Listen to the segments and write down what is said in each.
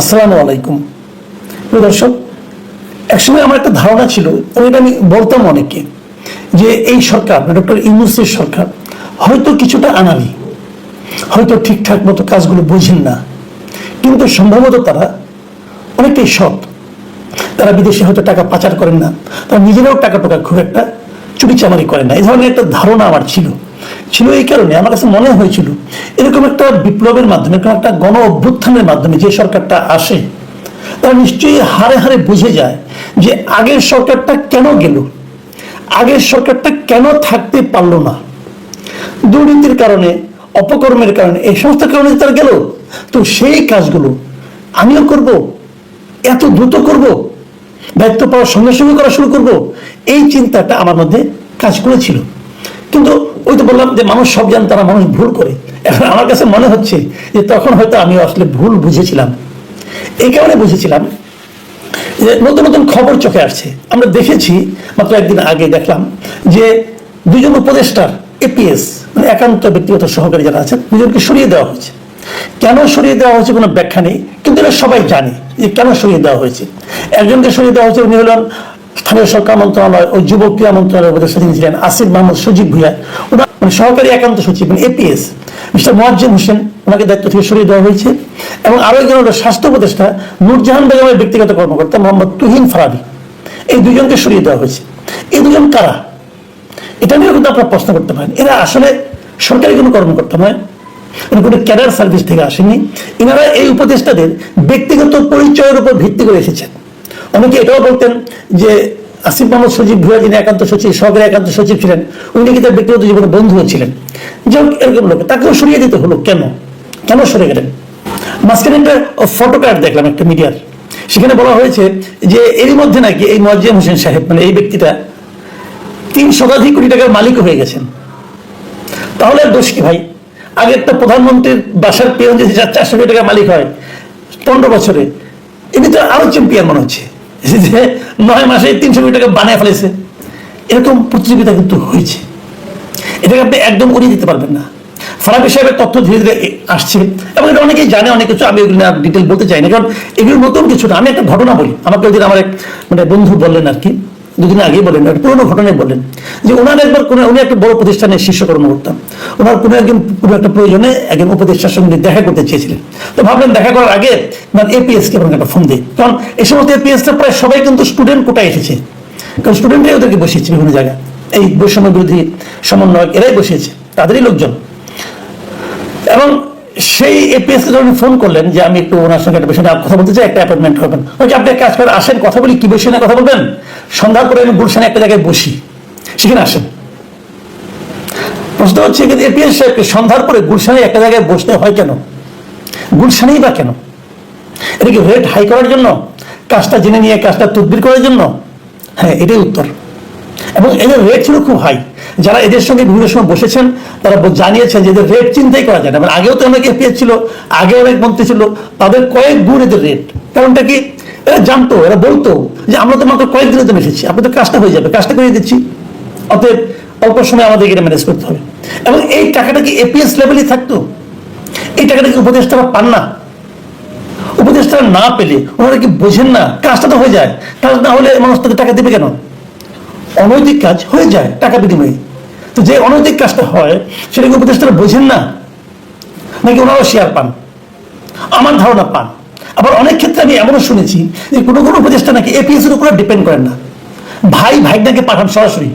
আসসালামু আলাইকুম। প্রিয় দর্শক, একসময় আমার একটা ধারণা ছিল, এটা আমি বলতাম অনেকে, যে এই সরকার ডক্টর ইউনূসের সরকার হয়তো কিছুটা আনাড়ি, হয়তো ঠিকঠাক মতো কাজগুলো বোঝেন না, কিন্তু সম্ভবত তারা অনেকটাই সৎ। তারা বিদেশে হয়তো টাকা পাচার করেন না, তারা নিজেরাও টাকা খুব একটা চুরিচামারি করেন না। এই ধরনের একটা ধারণা আমার ছিল। এই কারণে আমার কাছে মনে হয়েছিল এরকম একটা বিপ্লবের মাধ্যমে, এরকম একটা গণ অভ্যুত্থানের মাধ্যমে যে সরকারটা আসে, তারা নিশ্চয়ই হারে হারে বুঝে যায় যে আগের সরকারটা কেন গেল, আগের সরকারটা কেন থাকতে পারলো না। দুর্নীতির কারণে, অপকর্মের কারণে, এই সমস্ত কারণে তারা গেল। তো সেই কাজগুলো আমিও করব, এত দ্রুত করব, দায়িত্ব পাওয়ার সঙ্গে সঙ্গে করা শুরু করব, এই চিন্তাটা আমার মধ্যে কাজ করেছিল। কিন্তু ওই তো বললাম যে মানুষ সব জানে, তারা মানুষ ভুল করে। এখন আমার কাছে মনে হচ্ছে যে তখন হয়তো আমি আসলে ভুল বুঝেছিলাম। এই কারণে বুঝেছিলাম যে নতুন নতুন খবর চোখে আসছে। আমরা দেখেছি, মাত্র একদিন আগে দেখলাম যে দুজন উপদেষ্টার এপিএস, মানে একান্ত ব্যক্তিগত সহকারী যারা আছেন, দুজনকে সরিয়ে দেওয়া হয়েছে। কেন সরিয়ে দেওয়া হয়েছে কোনো ব্যাখ্যা নেই, কিন্তু এটা সবাই জানে যে কেন সরিয়ে দেওয়া হয়েছে। একজনকে সরিয়ে দেওয়া হয়েছে, উনি হলেন স্থানীয় সরকার মন্ত্রণালয় ও যুব ক্রীড়া মন্ত্রণালয়ের উপদেষ্টা যিনি ছিলেন, আসিফ মাহমুদ সজীব ভুঁইয়া। ওনার মানে সহকারী একান্ত সচিব, মানে এপিএস মিস্টার মোয়াজ্জেম হোসেন, ওনাকে দায়িত্ব থেকে সরিয়ে দেওয়া হয়েছে। এবং আরো একজন হলো স্বাস্থ্য উপদেষ্টা নূরজাহান বেগমের ব্যক্তিগত কর্মকর্তা মোহাম্মদ তুহিন ফারাবি। এই দুজনকে সরিয়ে দেওয়া হয়েছে। এই দুজন কারা, এটা নিয়েও কিন্তু আপনারা প্রশ্ন করতে পারেন। এরা আসলে সরকারি কোনো কর্মকর্তা নয়, কোনো ক্যাডার সার্ভিস থেকে আসেনি। এনারা এই উপদেষ্টাদের ব্যক্তিগত পরিচয়ের উপর ভিত্তি করে এসেছেন। অনেকে এটাও বলতেন যে আসিফ মাহমুদ সজীব ভুঁইয়া যিনি একান্ত সচিব, সহকারী একান্ত সচিব ছিলেন, উনি কি তার ব্যক্তিগত জীবনে বন্ধুও ছিলেন। যাই হোক, এরকম লোক, তাকেও সরিয়ে দিতে হলো কেন, কেন সরে গেলেন? মাঝখানে একটা ফটো কার্ড দেখলাম একটা মিডিয়ার, সেখানে বলা হয়েছে যে এরই মধ্যে নাকি এই মোয়াজ্জেম হোসেন সাহেব, মানে এই ব্যক্তিটা 3 শতাধিক কোটি টাকার মালিক হয়ে গেছেন। তাহলে আর দোষ কি ভাই? আগে একটা প্রধানমন্ত্রীর বাসার পেয়ন যদি 400 কোটি টাকার মালিক হয় 15 বছরে, এমনি তো আরো চ্যাম্পিয়ন মনে হচ্ছে যে 9 মাসে 300 কোটি টাকা বানিয়ে ফেলেছে। এরকম প্রতিযোগিতা কিন্তু হয়েছে, এটাকে আপনি একদম উড়িয়ে দিতে পারবেন না। ফারাবি সাহেবের তথ্য ধীরে ধীরে আসছে এবং এটা অনেকেই জানে, অনেক কিছু আমি ওগুলো ডিটেল বলতে চাই না, কারণ এগুলো নতুন কিছু না। আমি একটা ঘটনা বলি, আমাকে ওই দিন আমার এক মানে বন্ধু বললেন আর কি, দুদিন আগেই বললেন, একটা পুরোনো ঘটনায় বললেন যে ওনার একবার উনি একটা বড় প্রতিষ্ঠানের শীর্ষ কর্মকর্তা, ওনার কোনো একটা প্রয়োজনে একজন উপদেষ্টার সঙ্গে দেখা করতে চেয়েছিলেন। তো ভাবলেন দেখা করার আগে এপিএস কে একটা ফোন দিই, কারণ এই সমস্ত এপিএসটা প্রায় সবাই কিন্তু স্টুডেন্ট কোটায় এসেছে, কারণ স্টুডেন্টরাই ওদেরকে বসিয়েছে বিভিন্ন জায়গায়, এই বৈষম্য বিরোধী সমন্বয়ক এরাই বসিয়েছে, তাদেরই লোকজন। এবং সেই এপিএস কে যখন ফোন করলেন যে আমি একটু ওনার সঙ্গে একটা বিষয় কথা বলতে চাই, একটা অ্যাপয়েন্টমেন্ট হবেন, ওই আপনি কাজ করে আসেন, কথা বলি, কি বিষয় নিয়ে কথা বলবেন? সন্ধ্যার পরে আমি গুলশানে একটা জায়গায় বসি, সেখানে আসেন। প্রশ্ন হচ্ছে এপিএস সাহেবকে সন্ধ্যার পরে গুলশানে একটা জায়গায় বসতে হয় কেন? গুলশানেই বা কেন? এটা কি রেট হাই করার জন্য, কাজটা জেনে নিয়ে কাজটা তদবির করার জন্য? হ্যাঁ, এটাই উত্তর। এবং এদের রেট ছিল খুব হাই। যারা এদের সঙ্গে বিভিন্ন সময় বসেছেন তারা জানিয়েছেন যে এদের রেট চিন্তাই করা যায় না। মানে আগেও তো অনেক এপিএস ছিল, আগে অনেক মন্ত্রী ছিল, তাদের কয়েক গুণ এদের রেট। কারণটা কি? এরা জানতো, এরা বলতো যে আমরা তো মাত্র কয়েকদিনের জন্য এসেছি, আপনাদের কাজটা হয়ে যাবে, কাজটা করে দিচ্ছি, অতএব অল্প সময় আমাদের এটা ম্যানেজ করতে হবে। এবং এই টাকাটা কি এপিএস লেভেলই থাকতো? এই টাকাটা কি উপদেষ্টারা পান না? উপদেষ্টারা না পেলে ওনারা কি বোঝেন না কাজটা তো হয়ে যায়? কাজ না হলে মানুষ তাদের টাকা দেবে কেন? অনৈতিক কাজ হয়ে যায় টাকা বিনিময়ে। তো যে অনৈতিক কাজটা হয় সেটাকে উপদেষ্টারা বোঝেন না, নাকি ওনারাও শেয়ার পান? আমার ধারণা পান। আবার অনেক ক্ষেত্রে আমি এমনও শুনেছি যে কোনো কোনো উপদেষ্টা নাকি এপিএস এর উপরে ডিপেন্ড করেন না, ভাই ভাইটাকে পাঠান সরাসরি,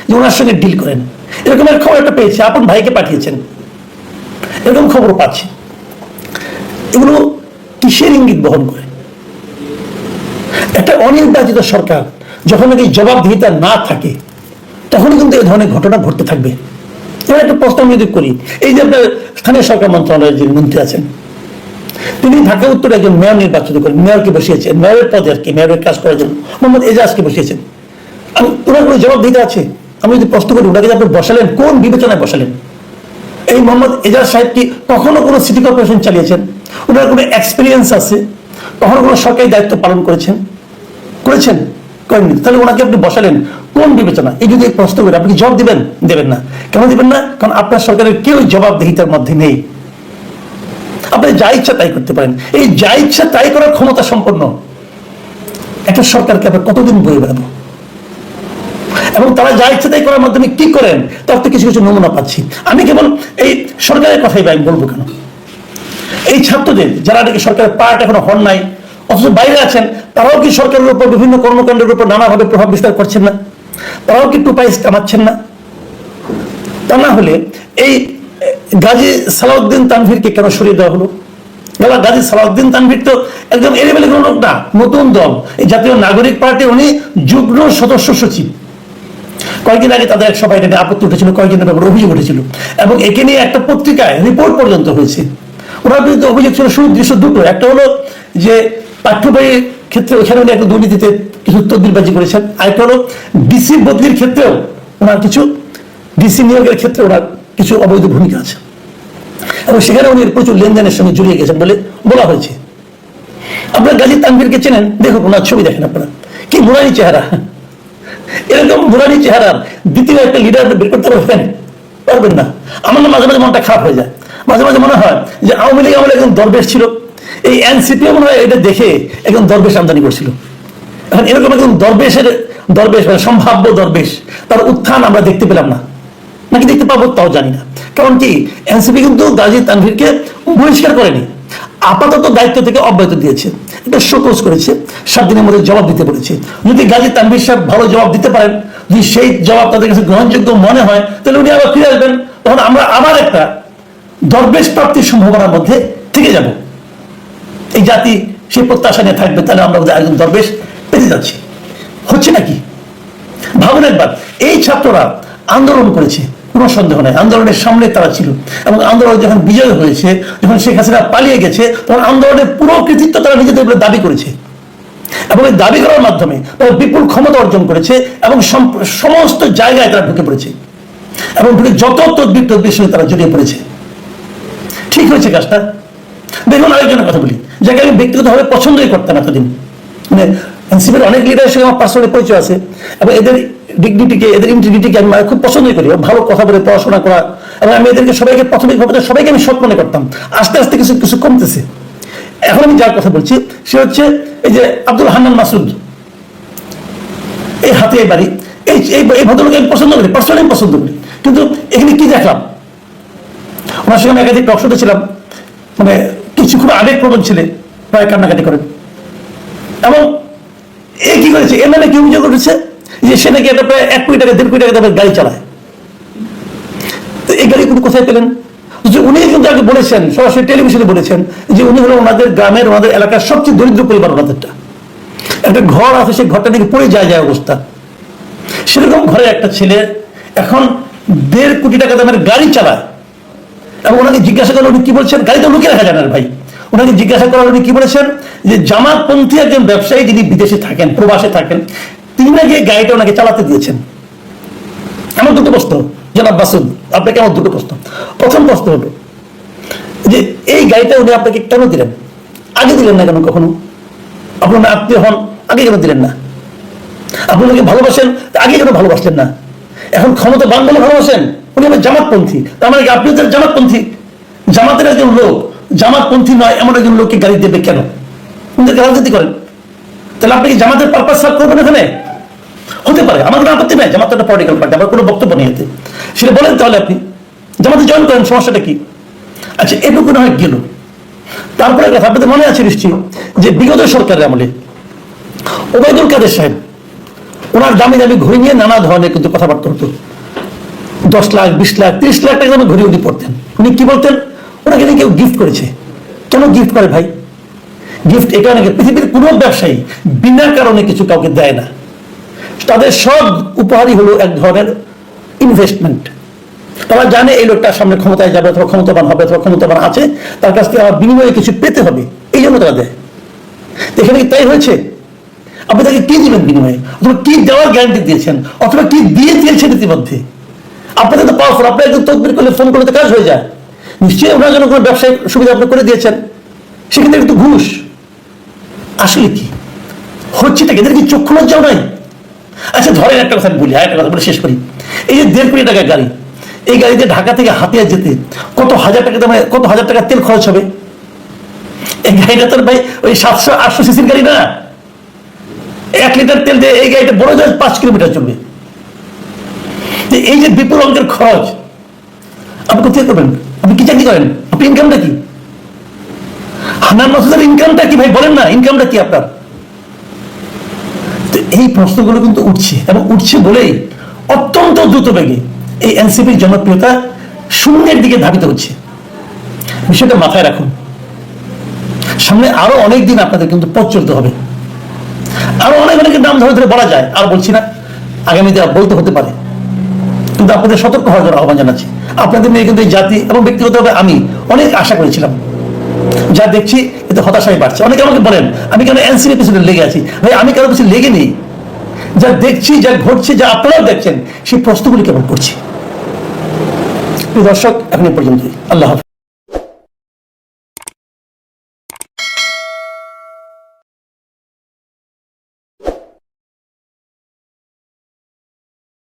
যে ওনার সঙ্গে ডিল করেন। এরকমের খবর একটা পেয়েছি, আপন ভাইকে পাঠিয়েছেন, এরকম খবর পাচ্ছি। এগুলো কিসের ইঙ্গিত বহন করে? একটা অনির্বাচিত সরকার যখন নাকি জবাবদিহিতা না থাকে, তখনই কিন্তু এই ধরনের ঘটনা ঘটতে থাকবে। এবার একটা প্রশ্ন আমি যদি করি, এই যে আপনার স্থানীয় সরকার মন্ত্রণালয়ের যে মন্ত্রী আছেন, তিনি ঢাকা উত্তরে একজন মেয়র নির্বাচিত করেন, মেয়রকে বসিয়েছেন, মেয়রের পদে আর কি, মেয়রের কাজ করার জন্য মোহাম্মদ এজাজকে বসিয়েছেন। আমি ওনার কোনো জবাবদিহিতা আছে? আমি যদি প্রশ্ন করি, ওনাকে আপনি বসালেন কোন বিবেচনায় বসালেন? এই মোহাম্মদ এজাজ সাহেব কি কখনো কোনো সিটি কর্পোরেশন চালিয়েছেন? ওনার কোনো এক্সপিরিয়েন্স আছে? কখনো কোনো সরকারি দায়িত্ব পালন করেছেন? করেননি। তাহলে ওনাকে আপনি বসালেন কোন বিবেচনা? এই যদি প্রশ্ন করেন, আপনি কি জবাব দিবেন? দেবেন না। কেন দিবেন না? কারণ আপনার সরকারের কেউ জবাবদিহিতার মধ্যে নেই। আপনি যা ইচ্ছা তাই করতে পারেন। এই যা ইচ্ছা তাই করার ক্ষমতা সম্পন্ন একটা সরকারকে আমরা কতদিন বয়ে বেড়াবো? এবং তারা যা ইচ্ছা তাই করার মাধ্যমে কি করেন তার তো কিছু কিছু নমুনা পাচ্ছি। আমি কেবল এই সরকারের কথাই আমি বলবো কেন, এই ছাত্রদের যারা নাকি সরকারের পার্ট এখনো হন নাই, অথচ বাইরে আছেন, তারাও কি সরকারের উপর বিভিন্ন কর্মকাণ্ডের উপর নানাভাবে প্রভাব বিস্তার করছেন না? তারাও কি টুপাইস কামাচ্ছেন না? তা না হলে এই গাজী সালাউদ্দিন তানভীরকে কেন সরিয়ে দেওয়া হলো? গাজী সালাউদ্দিন তানভীর তো একদম এলেবেলে কোনো লোক না, নতুন দল, এই জাতীয় নাগরিক পার্টি, উনি যুগ্ম সদস্য সচিব। কয়েকদিন আগে তাদের এক সভায় এটা আপত্তি উঠেছিল, কয়েকদিনের ব্যাপারে অভিযোগ উঠেছিল, এবং একে নিয়ে একটা পত্রিকায় রিপোর্ট পর্যন্ত হয়েছে। ওনার বিরুদ্ধে অভিযোগ ছিল সুদৃশ্য দুটো। একটা হলো যে পাঠ্য বইয়ের ক্ষেত্রে ওখানে উনি একটা দুর্নীতিতে কিছু তদবিরবাজি করেছেন, আরেকটা হলো ডিসি বদলির ক্ষেত্রেও ওনার কিছু, ডিসি নিয়োগের ক্ষেত্রে ওনার কিছু অবৈধ ভূমিকা আছে, এবং সেখানে উনি প্রচুর লেনদেনের সঙ্গে জড়িয়ে গেছেন বলে বলা হয়েছে। আপনারা গাজী তানভীরকে চেনেন, দেখুন ওনার ছবি দেখেন আপনারা, কি মুরানি চেহারা। এরকম মুরানি চেহারার দ্বিতীয় একটা লিডার বের করতে পারবেন না। আমার না মাঝে মাঝে মনটা খারাপ হয়ে যায়, মাঝে মাঝে মনে হয় যে আওয়ামী লীগ আমলে একজন দরবেশ ছিল, এই এনসিপিও মনে হয় এটা দেখে একজন দরবেশ আমদানি করছিল। এখন এরকম একজন দরবেশ মানে সম্ভাব্য দরবেশ, তার উত্থান আমরা দেখতে পেলাম না, নাকি দেখতে পাবো তাও জানি না। কারণ কি, এনসিপি কিন্তু গাজী তানভীরকে বহিষ্কার করেনি, আপাতত দায়িত্ব থেকে অব্যাহত দিয়েছে, এটা শোকজ করেছে, 7 দিনের মধ্যে জবাব দিতে বলেছে। যদি গাজী তানভীর সাহেব ভালো জবাব দিতে পারেন, যদি সেই জবাব তাদের কাছে গ্রহণযোগ্য মনে হয়, তাহলে উনি আবার ফিরে আসবেন, তখন আমরা আবার একটা দরবেশ প্রাপ্তির সম্ভাবনার মধ্যে থেকে যাব। এই জাতি সেই প্রত্যাশা নিয়ে থাকবে, তাহলে আমরা একজন দরবেশ পেতে যাচ্ছি। হচ্ছে নাকি ভাবুন একবার, এই ছাত্ররা আন্দোলন করেছে, কোনো সন্দেহ নাই, আন্দোলনের সামনে তারা ছিল, এবং আন্দোলন যখন বিজয় হয়েছে, যখন শেখ হাসিনা পালিয়ে গেছে, তখন আন্দোলনের পুরো কৃতিত্ব তারা নিজেদের বলে দাবি করেছে, এবং এই দাবি করার মাধ্যমে তারা বিপুল ক্ষমতা অর্জন করেছে, এবং সমস্ত জায়গায় তারা ঢুকে পড়েছে, এবং যত তদবির সঙ্গে তারা জড়িয়ে পড়েছে। ঠিক হয়েছে কাজটা। দেখুন আরেকজনের কথা বলি, যাকে আমি ব্যক্তিগতভাবে পছন্দই করতাম এতদিন, মানে এনসিপির অনেক লিডারের সঙ্গে আমার পার্সোনালি পরিচয় আছে, এবং এদের ডিগনিটিকে, এদের ইন্টিগ্রিটিকে আমি খুব পছন্দই করি, ভালো কথা বলে পড়াশোনা করা, এবং আমি এদেরকে সবাইকে প্রাথমিকভাবে সবাইকে আমি সৎ মনে করতাম। আস্তে আস্তে কিছু কিছু কমতেছে। এখন আমি যার কথা বলছি সে হচ্ছে এই যে আব্দুল হান্নান মাসুদ, এই হাতে বাড়ি, এই ভদ্রলোককে আমি পছন্দ করি, পার্সোনালি আমি পছন্দ করি, কিন্তু এখানে কি দেখলাম, ওনার সঙ্গে আমি একাধিক টকশোতে ছিলাম, মানে কিছুক্ষণ আবেগপ্রবণ ছেলে, প্রায় কান্নাকাটি করেন, এবং এ কি করেছে, এর মানে কি অভিযোগ উঠেছে যে সে নাকি একটা প্রায় 1 কোটি টাকা 1.5 কোটি টাকা গাড়ি চালায়। তো এই গাড়ি কিন্তু কোথায় পেলেন? উনি কিন্তু আগে বলেছেন, সরাসরি টেলিভিশনে বলেছেন যে উনি হলো ওনাদের গ্রামের, ওনাদের এলাকার সবচেয়ে দরিদ্র পরিবার, ওনাদেরটা একটা ঘর আছে, সেই ঘরটা নাকি পড়ে যায় অবস্থা। সেরকম ঘরে একটা ছেলে এখন 1.5 কোটি টাকা দামের গাড়ি চালায়, এবং ওনাকে জিজ্ঞাসা করলে উনি কি বলছেন, গাড়িটা লুকিয়ে রাখা যায় না ভাই, ওনাকে জিজ্ঞাসা করার উনি কি বলেছেন যে জামাতপন্থী একজন ব্যবসায়ী যিনি বিদেশে থাকেন, প্রবাসে থাকেন, তিনি নাকি গাড়িটা ওনাকে চালাতে দিয়েছেন। আমার দুটো প্রশ্ন জনাব মাসুদ, আপনাকে আমার দুটো প্রশ্ন। প্রথম প্রশ্ন হলো যে এই গাড়িটা উনি আপনাকে কেন দিলেন? আগে দিলেন না কেন? কখনো আপনার আত্মীয় হন, আগে কেন দিলেন না? আপনি ওনাকে ভালোবাসেন, আগে কেন ভালোবাসলেন না? এখন ক্ষমতা বান বলে ভালোবাসেন, উনি আমার জামাতপন্থী, তার মানে আপনি হচ্ছেন জামাতপন্থী। জামাতের একজন লোক জামাতপন্থী নয় এমন একজন লোককে গাড়ি দেবে কেন? উনাদেরকে রাজনীতি করেন, তাহলে আপনি কি জামাতের পারপাস সার্ভ করবেন এখানে? হতে পারে, আমার কোনো আপত্তি নাই, জামাত একটা পলিটিক্যাল পার্টি, আমার কোনো বক্তব্য নেই এতে, সেটা বলেন। তাহলে আপনি জামাতে জয়েন করেন, সমস্যাটা কি? আচ্ছা, এটুকু না হয় গেল। তারপরে কথা আপনাদের মনে আছে নিশ্চয়ই যে বিগত সরকারের আমলে ওবায়দুল কাদের সাহেব, ওনার দামি দামি ঘড়ি নিয়ে নানা ধরনের কিন্তু কথাবার্তা হতো। 10 লাখ 20 লাখ 30 লাখ টাকা দামে ঘড়ি উনি পড়তেন। উনি কি বলতেন, ওনাকে কেউ গিফট করেছে। কেন গিফট করে ভাই? গিফট এটা নাকি পৃথিবীর কোনো ব্যবসায়ী বিনা কারণে কিছু কাউকে দেয় না, তাদের সব উপহারই হলো এক ধরনের ইনভেস্টমেন্ট। তারা জানে এই লোকটা সামনে ক্ষমতায় যাবে, অথবা ক্ষমতাবান হবে, অথবা ক্ষমতাবান আছে, তার কাছ থেকে আমার বিনিময়ে কিছু পেতে হবে, এই জন্য তারা দেয়। এখানে কি তাই হয়েছে? আপনি তাকে কি দিবেন বিনিময়ে, অথবা কি দেওয়ার গ্যারান্টি দিয়েছেন, অথবা কি দিয়ে দিয়েছেন ইতিমধ্যে? আপনাদের তো পাওয়ারফুল, আপনি একজন তদবির করলে, ফোন করলে তো কাজ হয়ে যায়। নিশ্চয়ই ওনার জন্য কোনো ব্যবসায়িক সুবিধা আপনি করে দিয়েছেন, সেখানে কিন্তু ঘুষ। আসলে কি হচ্ছেটা কি? এদের কি চক্ষু লজ্জাও নাই? আচ্ছা ধরেন একটা কথা বলি, একটা কথা বলে শেষ করি। এই যে 1.5 কোটি টাকার গাড়ি, এই গাড়িতে ঢাকা থেকে হাতিয়া যেতে কত হাজার টাকা তেল খরচ হবে? এই গাড়িটা তোর ভাই ওই 700-800 সিসির গাড়ি না, 1 লিটার তেল দিয়ে এই গাড়িটা বড় যায় 5 কিলোমিটার চলবে। এই যে বিপুল অঙ্কের খরচ আপনি কোথায় করবেন? আপনি কি চাকরি করেন? আপনি ইনকামটা কি? হান্নান মাসুদের ইনকামটা কি ভাই বলেন না, ইনকামটা কি আপনার? তো এই প্রশ্নগুলো কিন্তু উঠছে, এবং উঠছে বলেই অত্যন্ত দ্রুত বেগে এই এনসিপির জনপ্রিয়তা শূন্যের দিকে ধাবিত হচ্ছে। বিষয়টা মাথায় রাখুন। সামনে আরো অনেক দিন আপনাদের কিন্তু পথ চলতে হবে। আরো অনেক অনেকের নাম ধরে ধরে বলা যায়, আর বলছি না, আগামীতে বলতে হতে পারে, কিন্তু আপনাদের সতর্ক হওয়ার জন্য আহ্বান জানাচ্ছি। আপনাদের নিয়ে কিন্তু এই জাতি এবং ব্যক্তিগতভাবে আমি অনেক আশা করেছিলাম, যা দেখছি এতে হতাশাই বাড়ছে। অনেকে আমাকে বলেন আমি কেন এনসিপি পিছনে লেগে আছি। ভাই আমি কারো পিছনে লেগে নেই, যা দেখছি, যা ঘটছে, যা আপনারাও দেখছেন, সেই প্রশ্নগুলি কেবল করছি। প্রিয় দর্শক, এখন এ পর্যন্তই। আল্লাহ হাফেজ।